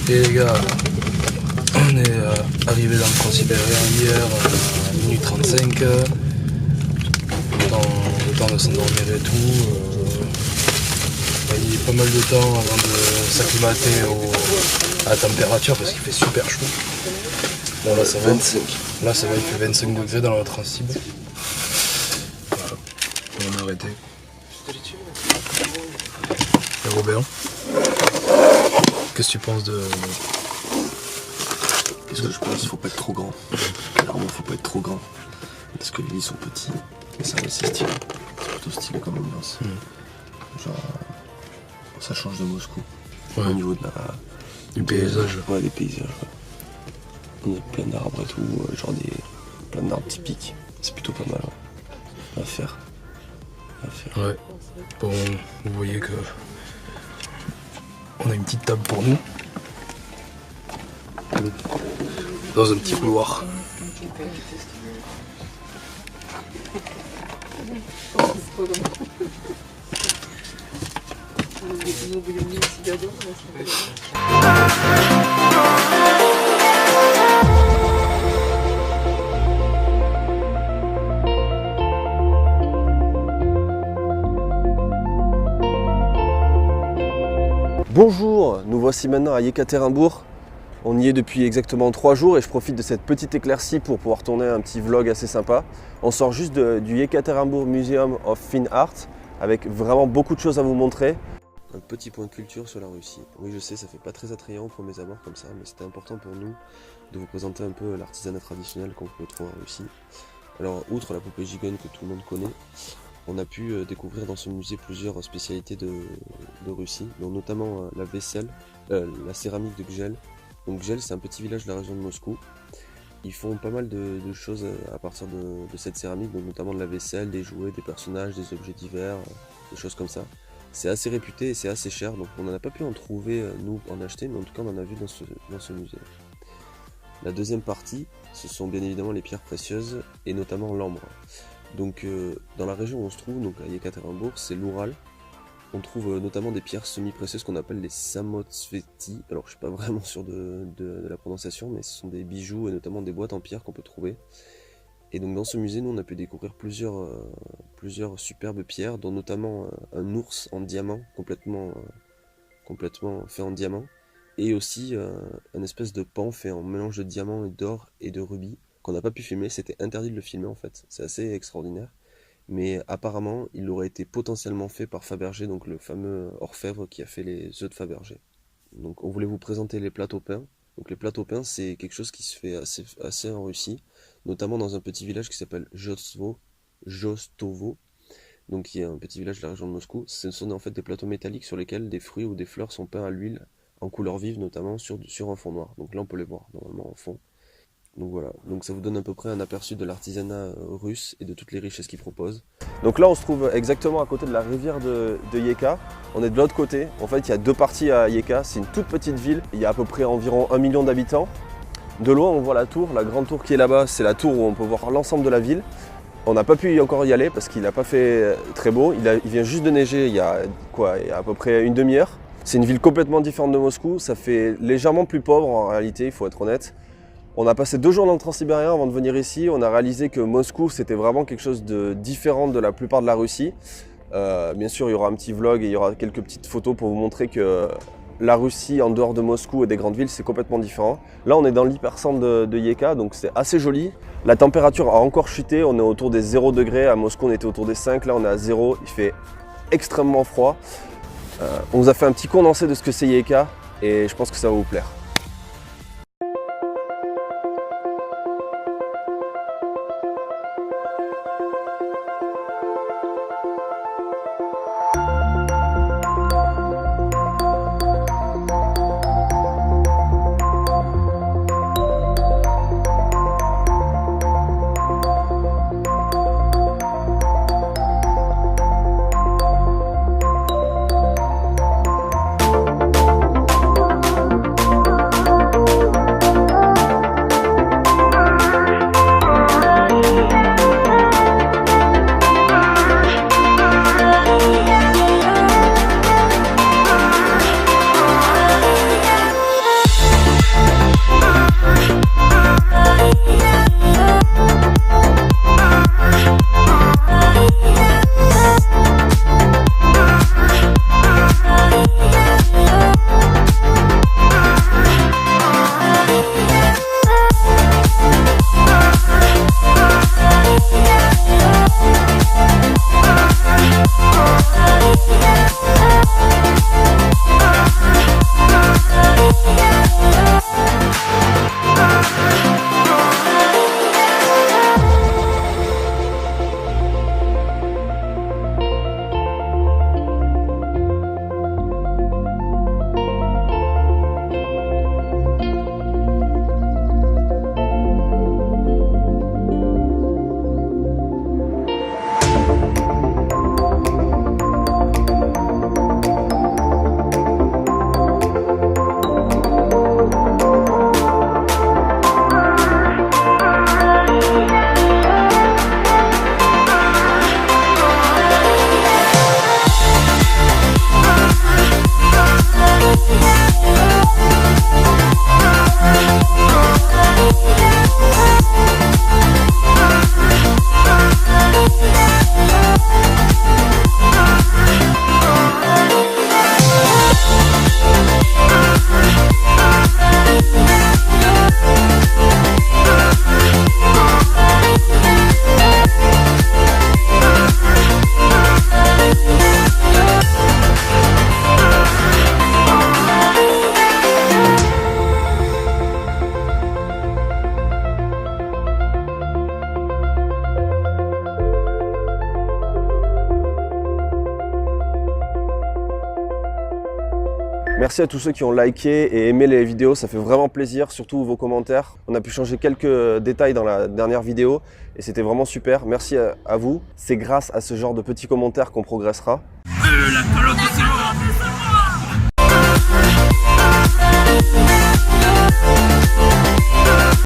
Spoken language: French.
Et les gars, on est arrivé dans le Transsibérien hier à 1h35, le temps de s'endormir et tout. Il y a eu pas mal de temps avant de s'acclimater à la température parce qu'il fait super chaud. Bon là ça va, 25. Là ça va, il fait 25 degrés dans la Transsib. Voilà, on va arrêter. Et Robert, qu'est-ce que tu penses de... Qu'est-ce que je pense? Il faut pas être trop grand. Clairement, faut pas être trop grand. Parce que les lits sont petits. Mais ça reste stylé. C'est plutôt stylé comme ambiance. Genre, ça change de Moscou. Ouais. Au niveau du paysage. Ouais, des paysages. Ouais. On a plein d'arbres et tout. Genre plein d'arbres typiques. C'est plutôt pas mal. Ouais. À faire. Ouais. Bon, vous voyez que on a une petite table pour nous. Dans un petit couloir. Bonjour, nous voici maintenant à Yekaterinbourg. On y est depuis exactement 3 jours et je profite de cette petite éclaircie pour pouvoir tourner un petit vlog assez sympa. On sort juste du Yekaterinbourg Museum of Fine Art avec vraiment beaucoup de choses à vous montrer. Un petit point de culture sur la Russie. Oui, je sais, ça fait pas très attrayant pour mes abords comme ça, mais c'était important pour nous de vous présenter un peu l'artisanat traditionnel qu'on peut trouver en Russie. Alors, outre la poupée gigogne que tout le monde connaît, on a pu découvrir dans ce musée plusieurs spécialités de Russie, dont notamment la vaisselle, la céramique de Gzhel. Donc Gzhel, c'est un petit village de la région de Moscou. Ils font pas mal de choses à partir de cette céramique, donc notamment de la vaisselle, des jouets, des personnages, des objets divers, des choses comme ça. C'est assez réputé et c'est assez cher, donc on n'en a pas pu en trouver, nous, en acheter, mais en tout cas on en a vu dans ce musée. La deuxième partie, ce sont bien évidemment les pierres précieuses, et notamment l'ambre. Donc dans la région où on se trouve, donc à Yekaterinbourg, c'est l'Oural. On trouve notamment des pierres semi-précieuses qu'on appelle les samotsveti. Alors je suis pas vraiment sûr de la prononciation, mais ce sont des bijoux et notamment des boîtes en pierre qu'on peut trouver. Et donc dans ce musée, nous on a pu découvrir plusieurs superbes pierres, dont notamment un ours en diamant, complètement fait en diamant, et aussi un espèce de pan fait en mélange de diamant et d'or et de rubis, qu'on n'a pas pu filmer. C'était interdit de le filmer en fait, c'est assez extraordinaire. Mais apparemment, il aurait été potentiellement fait par Fabergé, donc le fameux orfèvre qui a fait les œufs de Fabergé. Donc on voulait vous présenter les plateaux peints. Donc les plateaux peints, c'est quelque chose qui se fait assez en Russie, notamment dans un petit village qui s'appelle Jostovo, donc qui est un petit village de la région de Moscou. Ce sont en fait des plateaux métalliques sur lesquels des fruits ou des fleurs sont peints à l'huile, en couleur vive notamment, sur un fond noir. Donc là on peut les voir normalement en fond. Donc voilà, donc ça vous donne à peu près un aperçu de l'artisanat russe et de toutes les richesses qu'il propose. Donc là on se trouve exactement à côté de la rivière de Yeka. On est de l'autre côté. En fait il y a deux parties à Yeka, c'est une toute petite ville. Il y a à peu près environ 1 million d'habitants. De loin on voit la tour, la grande tour qui est là-bas, c'est la tour où on peut voir l'ensemble de la ville. On n'a pas pu encore y aller parce qu'il n'a pas fait très beau. Il vient juste de neiger il y a à peu près une demi-heure. C'est une ville complètement différente de Moscou, ça fait légèrement plus pauvre en réalité, il faut être honnête. On a passé 2 jours dans le Transsibérien avant de venir ici. On a réalisé que Moscou, c'était vraiment quelque chose de différent de la plupart de la Russie. Bien sûr, il y aura un petit vlog et il y aura quelques petites photos pour vous montrer que la Russie, en dehors de Moscou et des grandes villes, c'est complètement différent. Là, on est dans l'hypercentre de Yeka, donc c'est assez joli. La température a encore chuté. On est autour des 0 degrés. À Moscou, on était autour des 5. Là, on est à 0. Il fait extrêmement froid. On vous a fait un petit condensé de ce que c'est Yeka et je pense que ça va vous plaire. Merci à tous ceux qui ont liké et aimé les vidéos, ça fait vraiment plaisir, surtout vos commentaires. On a pu changer quelques détails dans la dernière vidéo et c'était vraiment super. Merci à vous. C'est grâce à ce genre de petits commentaires qu'on progressera. La pelote